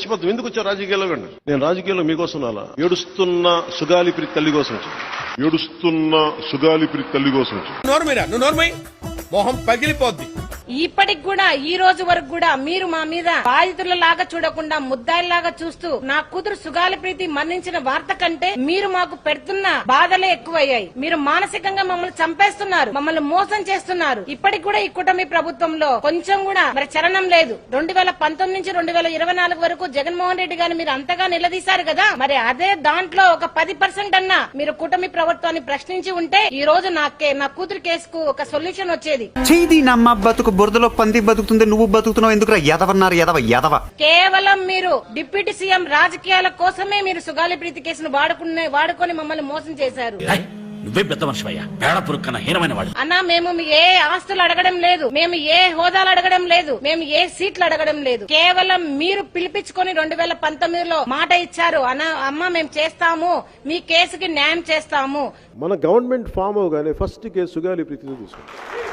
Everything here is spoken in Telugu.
ఎందుకు వచ్చా రాజకీయాల్లో? నేను రాజకీయాల్లో మీకోసం అలా ఏడుస్తున్న సుగాలి ప్రీతి తల్లి కోసం మొహం పగిలిపోద్ది. ఇప్పటికి కూడా ఈ రోజు వరకు కూడా మీరు మా మీద బాధితుల లాగా చూడకుండా ముద్దాయిలాగా చూస్తూ నా కూతురు సుగాలి ప్రీతి మరణించిన వార్త కంటే మీరు మాకు పెడుతున్న బాధలే ఎక్కువయ్యాయి. మీరు మానసికంగా మమ్మల్ని చంపేస్తున్నారు, మమ్మల్ని మోసం చేస్తున్నారు. ఇప్పటికి కూడా ఈ కూటమి ప్రభుత్వంలో కొంచెం కూడా మరి చలనం లేదు. 2019 నుంచి 2024 వరకు జగన్మోహన్ రెడ్డి గారిని మీరు అంతగా నిలదీశారు కదా, మరి అదే దాంట్లో ఒక 10% అన్నా మీరు కూటమి ప్రభుత్వాన్ని ప్రశ్నించి ఉంటే ఈ రోజు నా కూతురు కేసుకు ఒక సొల్యూషన్ వచ్చేది. బతుకు బురదలో పంది బతుకుతుంది, నువ్వు బతుకుతున్నావు ఎందుకురా? ఎదవన్నారు ఎదవ. కేవలం మీరు డిప్యూటీ సీఎం రాజకీయాల కోసమే మీరు సుగాలి ప్రీతి కేసును వాడుకొని మమ్మల్ని మోసం చేశారు. నువ్వే పెద్ద మనిషివయ్యా, పేడ పురుక్కన హీనమైన వాడు. అన్నా మేము ఏ ఆస్తులు అడగడం లేదు, మేము ఏ హోదాలు అడగడం లేదు, మేము ఏ సీట్లు అడగడం లేదు. కేవలం మీరు పిలిపించుకొని 2019లో మాట ఇచ్చారు, అమ్మ మేము చేస్తాము, మీ కేసుకి న్యాయం చేస్తాము. మన గవర్నమెంట్ ఫామ్ అవగానే ఫస్ట్ కేసు సుగాలి ప్రీతి తీసుకుంటాం.